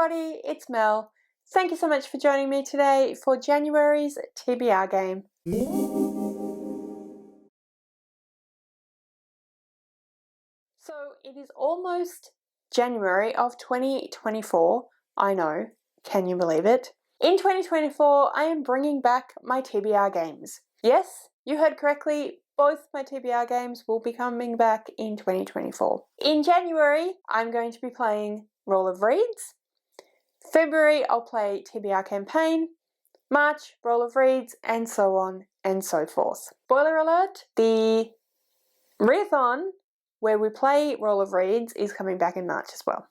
everybody, it's Mel. Thank you so much for joining me today for January's TBR game. So it is almost January of 2024, I know, can you believe it? In 2024, I am bringing back my TBR games. Yes, you heard correctly, both my TBR games will be coming back in 2024. In January, I'm going to be playing Roll of Reeds. February, I'll play TBR Campaign. March, Roll of Reeds, and so on and so forth. Spoiler alert, the readathon where we play Roll of Reeds is coming back in March as well.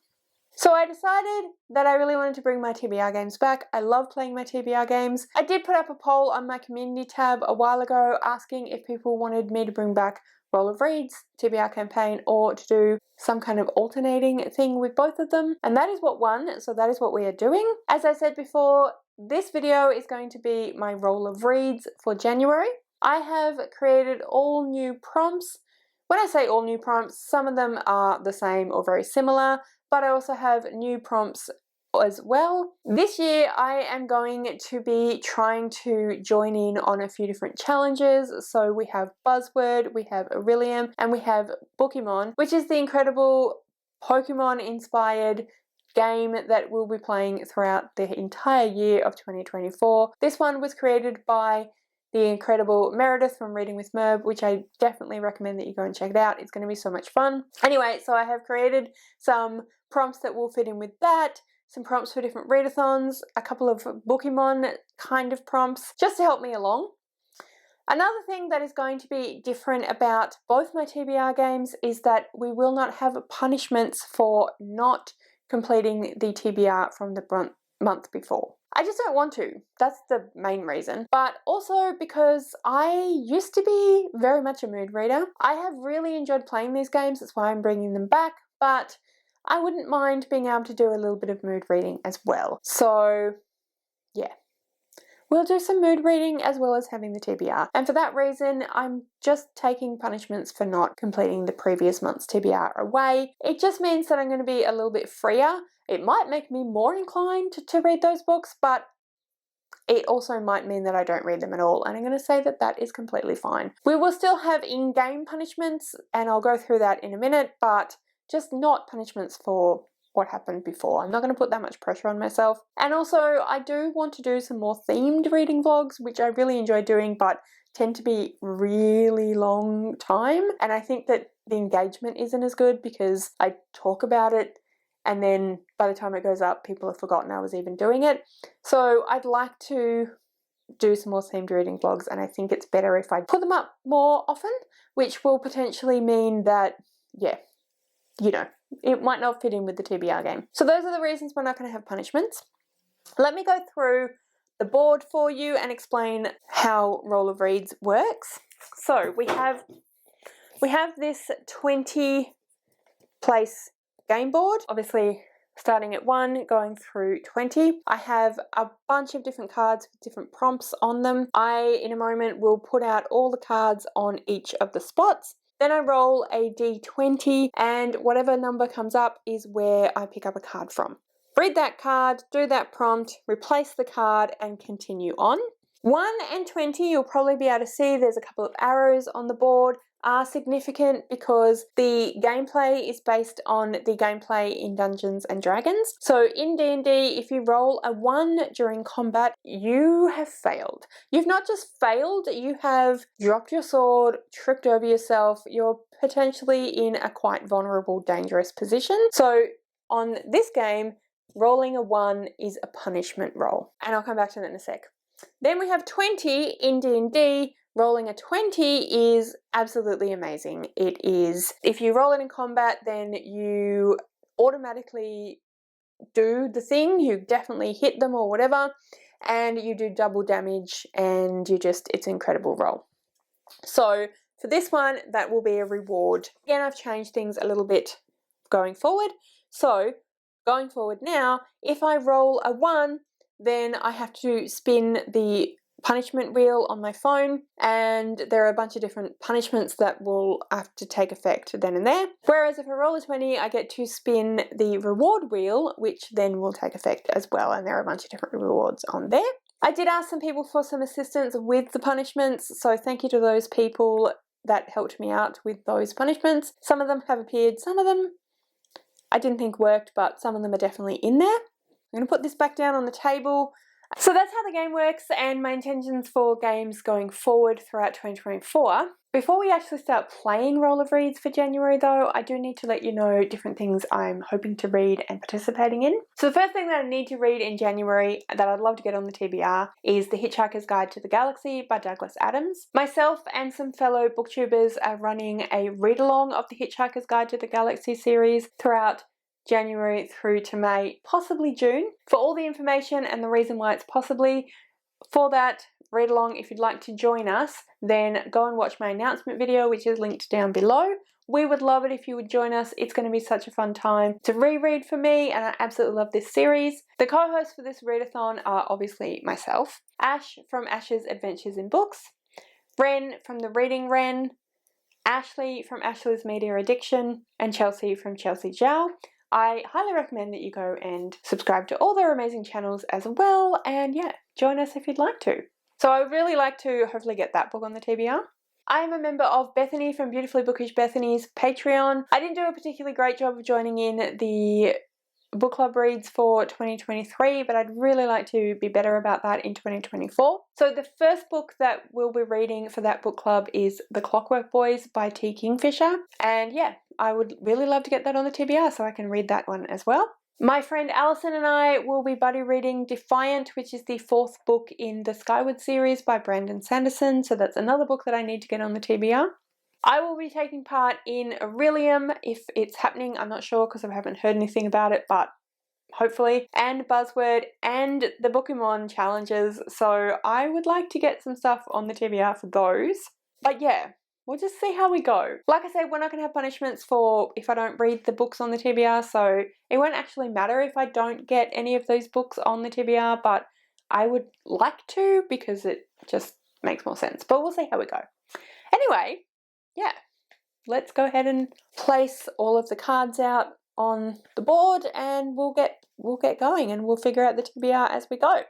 So I decided that I really wanted to bring my TBR games back. I love playing my TBR games. I did put up a poll on my community tab a while ago asking if people wanted me to bring back Roll of Reeds, TBR Campaign, or to do some kind of alternating thing with both of them. And that is what won, so that is what we are doing. As I said before, this video is going to be my Roll of Reeds for January. I have created all new prompts. When I say all new prompts, some of them are the same or very similar, but I also have new prompts as well. This year I am going to be trying to join in on a few different challenges. So we have Buzzword, we have Aurelium, and we have Bookimon, which is the incredible Pokemon inspired game that we'll be playing throughout the entire year of 2024. This one was created by the incredible Meredith from Reading with Merb, which I definitely recommend that you go and check it out. It's going to be so much fun. Anyway, so I have created some prompts that will fit in with that, some prompts for different readathons, a couple of Bookimon kind of prompts, just to help me along. Another thing that is going to be different about both my TBR games is that we will not have punishments for not completing the TBR from the month before. I just don't want to. That's the main reason. But also because I used to be very much a mood reader. I have really enjoyed playing these games. That's why I'm bringing them back. But I wouldn't mind being able to do a little bit of mood reading as well. So yeah, we'll do some mood reading as well as having the TBR. And for that reason, I'm just taking punishments for not completing the previous month's TBR away. It just means that I'm going to be a little bit freer. It might make me more inclined to read those books, but it also might mean that I don't read them at all. And I'm going to say that that is completely fine. We will still have in-game punishments, and I'll go through that in a minute, but just not punishments for what happened before. I'm not going to put that much pressure on myself. And also, I do want to do some more themed reading vlogs, which I really enjoy doing, but tend to be really long time. And I think that the engagement isn't as good because I talk about it and then by the time it goes up, people have forgotten I was even doing it. So I'd like to do some more themed reading vlogs, and I think it's better if I put them up more often, which will potentially mean that, yeah, you know, it might not fit in with the TBR game. So those are the reasons we're not going to have punishments. Let me go through the board for you and explain how Roll of Reeds works. So we have this 20 place game board, obviously starting at 1, going through 20. I have a bunch of different cards with different prompts on them. I, in a moment, will put out all the cards on each of the spots. Then I roll a d20 and whatever number comes up is where I pick up a card from. Read that card, do that prompt, replace the card and continue on. 1 and 20, you'll probably be able to see there's a couple of arrows on the board, are significant because the gameplay is based on the gameplay in Dungeons and Dragons. So in D&D, if you roll a 1 during combat, you have failed. You've not just failed, you have dropped your sword, tripped over yourself, you're potentially in a quite vulnerable, dangerous position. So on this game, rolling a 1 is a punishment roll. And I'll come back to that in a sec. Then we have 20 in D&D. Rolling a 20 is absolutely amazing. It is, if you roll it in combat, then you automatically do the thing, you definitely hit them or whatever, and you do double damage, and it's an incredible roll. So for this one, that will be a reward. Again, I've changed things a little bit going forward. So going forward now, if I roll a 1, then I have to spin the punishment wheel on my phone, and there are a bunch of different punishments that will have to take effect then and there. Whereas if I roll a 20, I get to spin the reward wheel, which then will take effect as well, and there are a bunch of different rewards on there. I did ask some people for some assistance with the punishments, so thank you to those people that helped me out with those punishments. Some of them have appeared, some of them I didn't think worked, but some of them are definitely in there. I'm going to put this back down on the table. So that's how the game works and my intentions for games going forward throughout 2024. Before we actually start playing Roll of Reads for January though, I do need to let you know different things I'm hoping to read and participating in. So the first thing that I need to read in January that I'd love to get on the TBR is The Hitchhiker's Guide to the Galaxy by Douglas Adams. Myself and some fellow booktubers are running a read-along of The Hitchhiker's Guide to the Galaxy series throughout January through to May, possibly June. For all the information and the reason why it's possibly for that read along, if you'd like to join us, then go and watch my announcement video, which is linked down below. We would love it if you would join us. It's going to be such a fun time to reread for me, and I absolutely love this series. The co-hosts for this readathon are obviously myself, Ash from Ash's Adventures in Books, Ren from The Reading Ren, Ashley from Ashley's Media Addiction, and Chelsea from Chelsea Zhao. I highly recommend that you go and subscribe to all their amazing channels as well, and yeah, join us if you'd like to. So I would really like to hopefully get that book on the TBR. I am a member of Bethany from Beautifully Bookish Bethany's Patreon. I didn't do a particularly great job of joining in the book club reads for 2023, but I'd really like to be better about that in 2024. So the first book that we'll be reading for that book club is The Clockwork Boys by T. Kingfisher, and yeah, I would really love to get that on the TBR so I can read that one as well. My friend Alison and I will be buddy reading Defiant, which is the 4th book in the Skyward series by Brandon Sanderson, so that's another book that I need to get on the TBR. I will be taking part in Aurelium if it's happening. I'm not sure because I haven't heard anything about it, but hopefully. And Buzzword and the Bookemon challenges. So I would like to get some stuff on the TBR for those. But yeah, we'll just see how we go. Like I said, we're not going to have punishments for if I don't read the books on the TBR. So it won't actually matter if I don't get any of those books on the TBR. But I would like to because it just makes more sense. But we'll see how we go. Anyway. Yeah, let's go ahead and place all of the cards out on the board and we'll get going and we'll figure out the TBR as we go.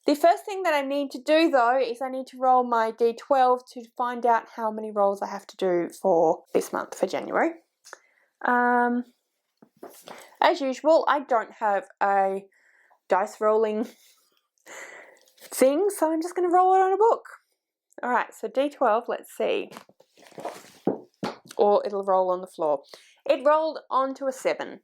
The first thing that I need to do though is I need to roll my D12 to find out how many rolls I have to do for this month, for January. As usual, I don't have a dice rolling thing, so I'm just going to roll it on a book. Alright, so D12, let's see. Or it'll roll on the floor. It rolled onto a 7.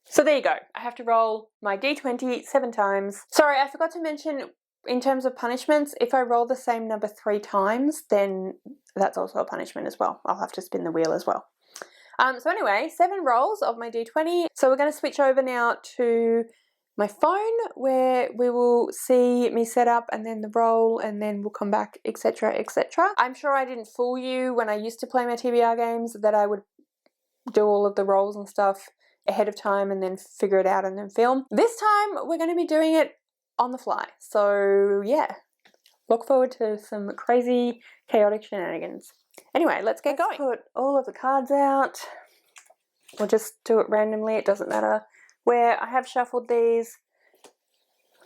So there you go. I have to roll my D20 7 times. Sorry, I forgot to mention in terms of punishments, if I roll the same number 3 times, then that's also a punishment as well. I'll have to spin the wheel as well. So anyway, 7 rolls of my D20. So we're going to switch over now to my phone where we will see me set up and then the roll and then we'll come back, etc, etc. I'm sure I didn't fool you when I used to play my TBR games that I would do all of the rolls and stuff ahead of time and then figure it out and then film. This time we're going to be doing it on the fly. So yeah, look forward to some crazy chaotic shenanigans. Anyway, let's get going. Put all of the cards out. We'll just do it randomly, it doesn't matter where. I have shuffled these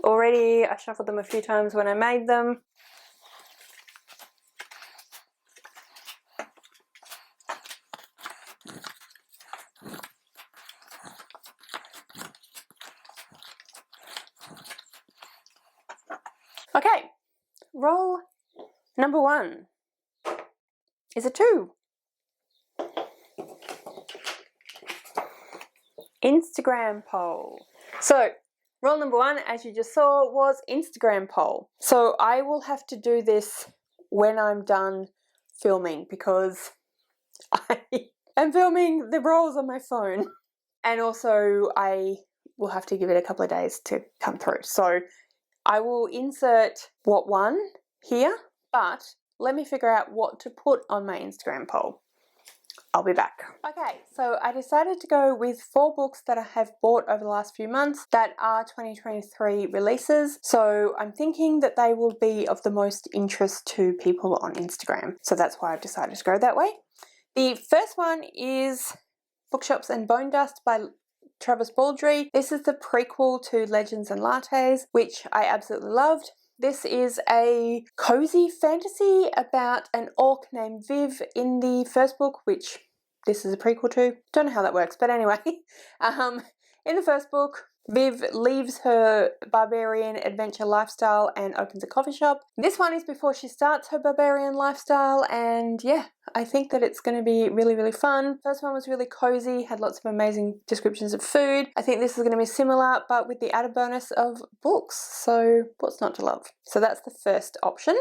already. I shuffled them a few times when I made them. Okay, roll number 1 is a 2. Instagram poll. So roll number 1, as you just saw, was Instagram poll. So I will have to do this when I'm done filming because I am filming the rolls on my phone. And also I will have to give it a couple of days to come through. So I will insert what won here, but let me figure out what to put on my Instagram poll. I'll be back. Okay, so I decided to go with 4 books that I have bought over the last few months that are 2023 releases. So I'm thinking that they will be of the most interest to people on Instagram. So that's why I've decided to go that way. The first one is Bookshops and Bone Dust by Travis Baldry. This is the prequel to Legends and Lattes, which I absolutely loved. This is a cozy fantasy about an orc named Viv in the first book, which this is a prequel to. Don't know how that works, but anyway. In the first book, Viv leaves her barbarian adventure lifestyle and opens a coffee shop. This one is before she starts her barbarian lifestyle, and yeah, I think that it's going to be really, really fun. First one was really cozy, had lots of amazing descriptions of food. I think this is going to be similar, but with the added bonus of books, so what's not to love? So that's the first option.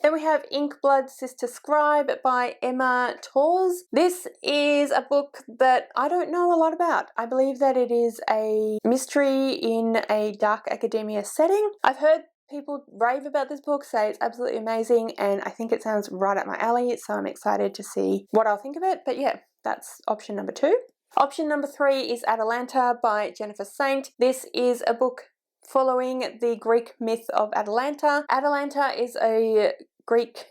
Then we have Inkblood Sister Scribe by Emma Torres. This is a book that I don't know a lot about. I believe that it is a mystery in a dark academia setting. I've heard people rave about this book, say it's absolutely amazing, and I think it sounds right up my alley, so I'm excited to see what I'll think of it. But yeah, that's option number 2. Option number 3 is Atalanta by Jennifer Saint. This is a book following the Greek myth of Atalanta. Atalanta is a Greek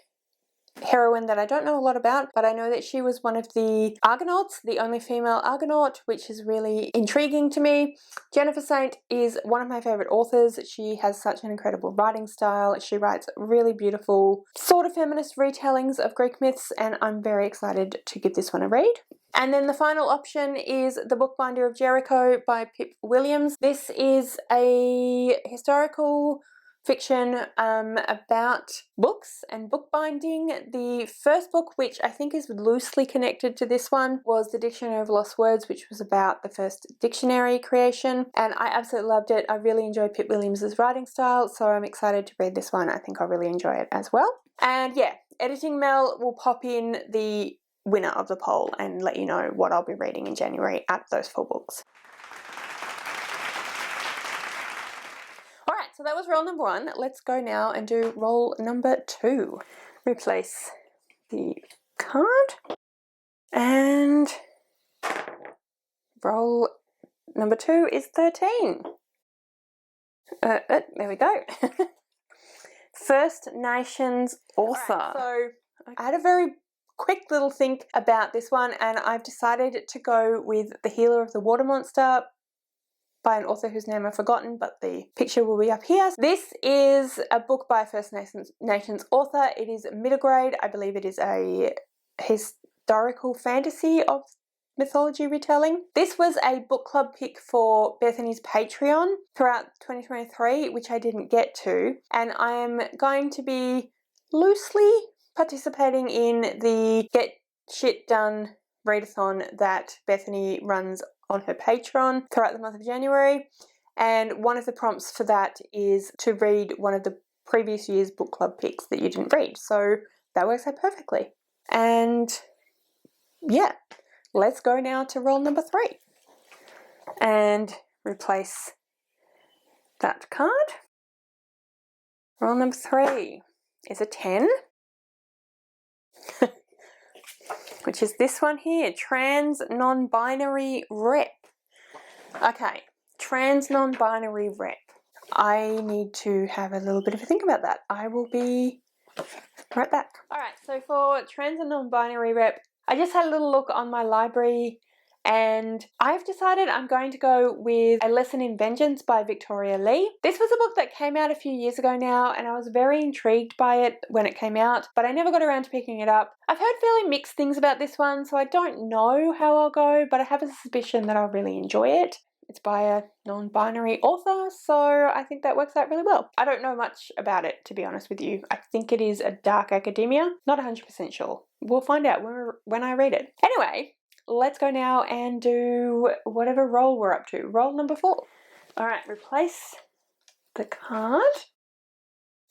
heroine that I don't know a lot about, but I know that she was one of the Argonauts, the only female Argonaut, which is really intriguing to me. Jennifer Saint is one of my favourite authors. She has such an incredible writing style. She writes really beautiful, sort of feminist retellings of Greek myths, and I'm very excited to give this one a read. And then the final option is The Bookbinder of Jericho by Pip Williams. This is a historical fiction about books and bookbinding. The first book, which I think is loosely connected to this one, was The Dictionary of Lost Words, which was about the first dictionary creation, and I absolutely loved it. I really enjoy Pip Williams' writing style, so I'm excited to read this one. I think I'll really enjoy it as well. And yeah, Editing Mel will pop in the winner of the poll and let you know what I'll be reading in January out of those 4 books. Alright, so that was roll number 1. Let's go now and do roll number 2. Replace the card and roll number 2 is 13. There we go. First Nations author. Right, so I had a very quick little think about this one, and I've decided to go with The Healer of the Water Monster by an author whose name I've forgotten, but the picture will be up here. This is a book by a First Nations author. It is middle grade. I believe it is a historical fantasy of mythology retelling. This was a book club pick for Bethany's Patreon throughout 2023, which I didn't get to, and I am going to be loosely participating in the Get Shit Done readathon that Bethany runs on her Patreon throughout the month of January, and one of the prompts for that is to read one of the previous year's book club picks that you didn't read, so that works out perfectly. And yeah, let's go now to roll number 3 and replace that card. Roll number 3 is a 10. Which is this one here, Trans Non-Binary Rep. Okay, Trans Non-Binary Rep. I need to have a little bit of a think about that. I will be right back. Alright, so for Trans and Non-Binary Rep, I just had a little look on my library and I've decided I'm going to go with A Lesson in Vengeance by Victoria Lee. This was a book that came out a few years ago now, and I was very intrigued by it when it came out, but I never got around to picking it up. I've heard fairly mixed things about this one, so I don't know how I'll go, but I have a suspicion that I'll really enjoy it. It's by a non-binary author, so I think that works out really well. I don't know much about it, to be honest with you. I think it is a dark academia. Not 100% sure. We'll find out when I read it. Anyway, let's go now and do whatever roll we're up to. Roll number 4. Alright, replace the card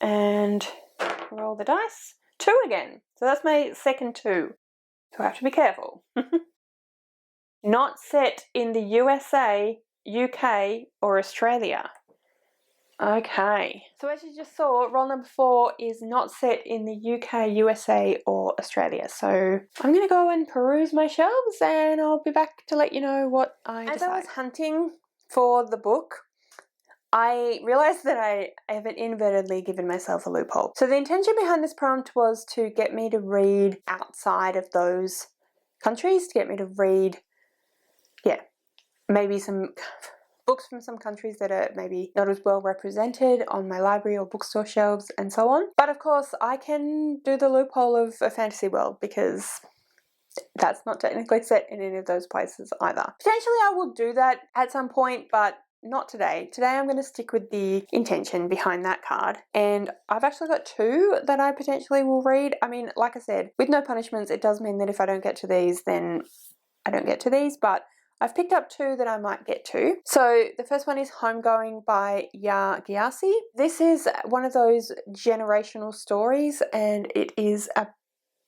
and roll the dice. 2 again. So that's my second 2. So I have to be careful. Not set in the USA, UK, or Australia. Okay, so as you just saw, roll number 4 is not set in the UK, USA or Australia. So I'm going to go and peruse my shelves and I'll be back to let you know what I decide. As I was hunting for the book, I realised that I have inadvertently given myself a loophole. So the intention behind this prompt was to get me to read outside of those countries, to get me to read, maybe some books from some countries that are maybe not as well represented on my library or bookstore shelves and so on. But of course I can do the loophole of a fantasy world because that's not technically set in any of those places either. Potentially I will do that at some point, but not today. Today I'm going to stick with the intention behind that card, and I've actually got 2 that I potentially will read. I mean, like I said, with no punishments, it does mean that if I don't get to these, then I don't get to these, but I've picked up 2 that I might get to. So the first one is Homegoing by Ya Gyasi. This is one of those generational stories, and it is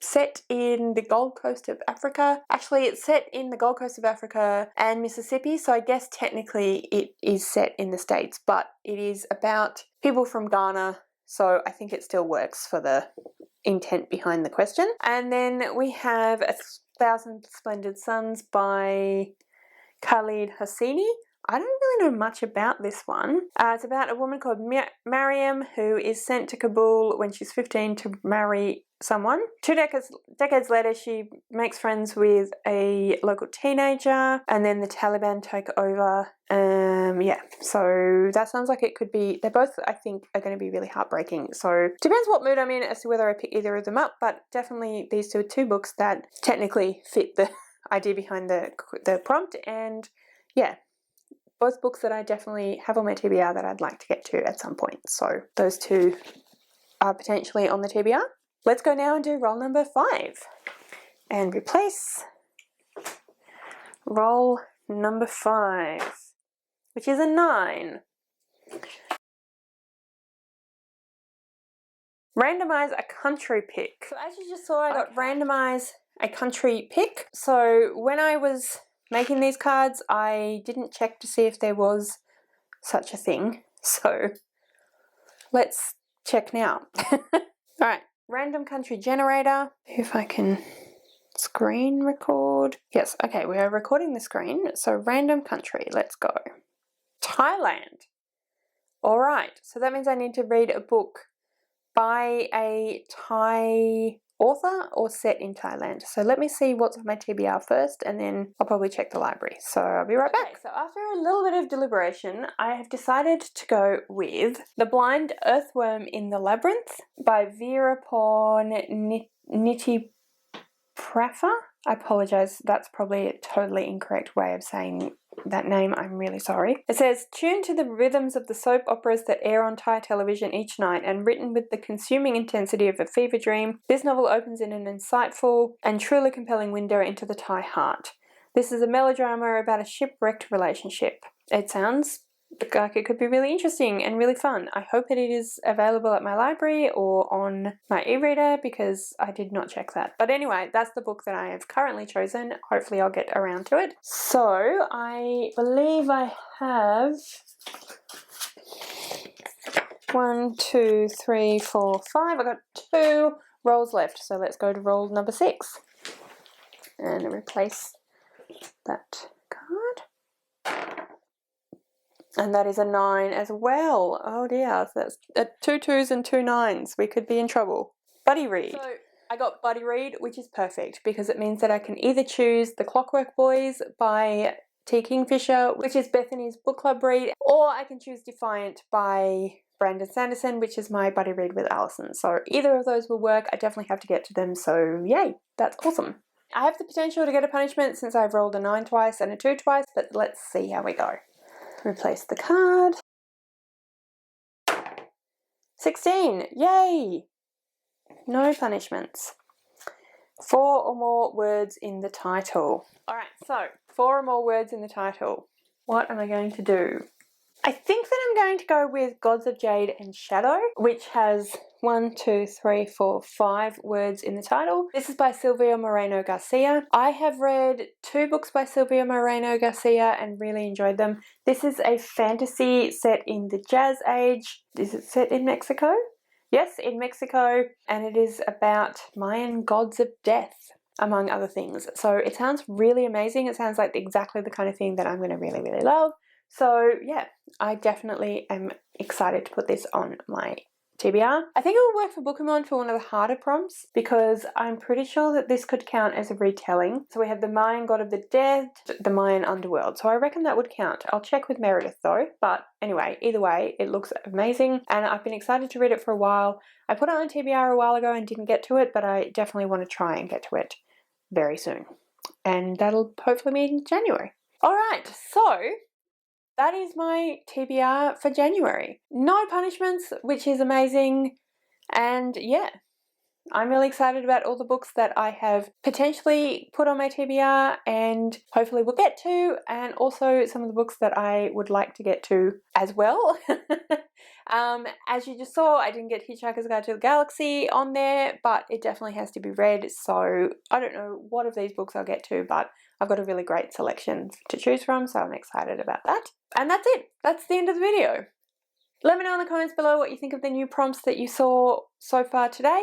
set in the Gold Coast of Africa. Actually, it's set in the Gold Coast of Africa and Mississippi, so I guess technically it is set in the States, but it is about people from Ghana, so I think it still works for the intent behind the question. And then we have A Thousand Splendid Suns by Khalid Hosseini. I don't really know much about this one. It's about a woman called Mariam who is sent to Kabul when she's 15 to marry someone. 2 decades later, she makes friends with a local teenager, and then the Taliban take over. So that sounds like it could be, they both, I think, are going to be really heartbreaking. So depends what mood I'm in as to whether I pick either of them up, but definitely these are 2 books that technically fit the idea behind the prompt, and yeah, both books that I definitely have on my TBR that I'd like to get to at some point. So those 2 are potentially on the TBR. Let's go now and do roll number 5 and replace roll number 5, which is a 9. Randomize a country pick. So as you just saw, I got randomize a country pick. So when I was making these cards, I didn't check to see if there was such a thing. So let's check now. Alright, random country generator. If I can screen record. Yes, okay, we are recording the screen. So random country, let's go. Thailand. Alright, so that means I need to read a book by a Thai author or set in Thailand. So let me see what's on my TBR first, and then I'll probably check the library. So I'll be right back. So after a little bit of deliberation, I have decided to go with The Blind Earthworm in the Labyrinth by Veeraporn Nitiprafa. I apologise, that's probably a totally incorrect way of saying that name, I'm really sorry. It says, tuned to the rhythms of the soap operas that air on Thai television each night and written with the consuming intensity of a fever dream, this novel opens in an insightful and truly compelling window into the Thai heart. This is a melodrama about a shipwrecked relationship. It sounds like it could be really interesting and really fun. I hope that it is available at my library or on my e-reader because I did not check that. But anyway, that's the book that I have currently chosen. Hopefully I'll get around to it. So I believe I have 1, 2, 3, 4, 5. I got 2 rolls left. So let's go to roll number 6 and replace that card. And that is a 9 as well. Oh dear, so that's 2 2s and 2 9s. We could be in trouble. Buddy read. So I got buddy read, which is perfect because it means that I can either choose The Clockwork Boys by T. Kingfisher, which is Bethany's book club read, or I can choose Defiant by Brandon Sanderson, which is my buddy read with Alison. So either of those will work. I definitely have to get to them, so yay, that's awesome. I have the potential to get a punishment since I've rolled a 9 twice and a 2 twice, but let's see how we go. Replace the card. 16, yay! No punishments. 4 or more words in the title. Alright, so 4 or more words in the title. What am I going to do? I think that I'm going to go with Gods of Jade and Shadow, which has 1, 2, 3, 4, 5 words in the title. This is by Silvia Moreno Garcia. I have read 2 books by Silvia Moreno Garcia and really enjoyed them. This is a fantasy set in the Jazz Age. Is it set in Mexico? Yes, in Mexico, and it is about Mayan gods of death, among other things. So it sounds really amazing. It sounds like exactly the kind of thing that I'm going to really, really love. So yeah, I definitely am excited to put this on my TBR. I think it will work for Bookemon for one of the harder prompts because I'm pretty sure that this could count as a retelling. So we have the Mayan god of the dead, the Mayan underworld. So I reckon that would count. I'll check with Meredith though. But anyway, either way, it looks amazing and I've been excited to read it for a while. I put it on TBR a while ago and didn't get to it, but I definitely want to try and get to it very soon. And that'll hopefully be in January. Alright, so that is my TBR for January. No punishments, which is amazing. And yeah, I'm really excited about all the books that I have potentially put on my TBR and hopefully will get to, and also some of the books that I would like to get to as well. As you just saw, I didn't get Hitchhiker's Guide to the Galaxy on there, but it definitely has to be read. So I don't know what of these books I'll get to, but I've got a really great selection to choose from, so I'm excited about that. And that's it. That's the end of the video. Let me know in the comments below what you think of the new prompts that you saw so far today.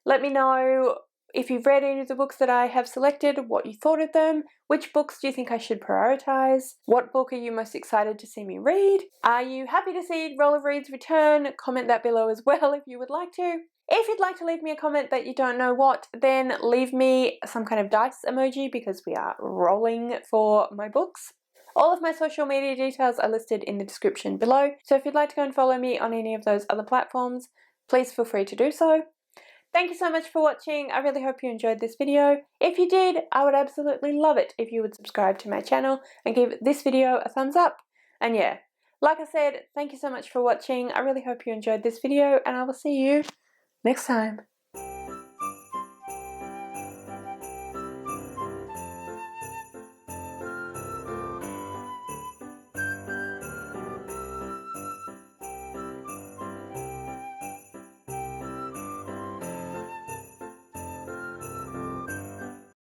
Let me know if you've read any of the books that I have selected, what you thought of them, which books do you think I should prioritise, what book are you most excited to see me read, are you happy to see Roll of Reads return? Comment that below as well if you would like to. If you'd like to leave me a comment but you don't know what, then leave me some kind of dice emoji because we are rolling for my books. All of my social media details are listed in the description below, so if you'd like to go and follow me on any of those other platforms, please feel free to do so. Thank you so much for watching. I really hope you enjoyed this video. If you did, I would absolutely love it if you would subscribe to my channel and give this video a thumbs up. And yeah, like I said, thank you so much for watching. I really hope you enjoyed this video and I will see you next time.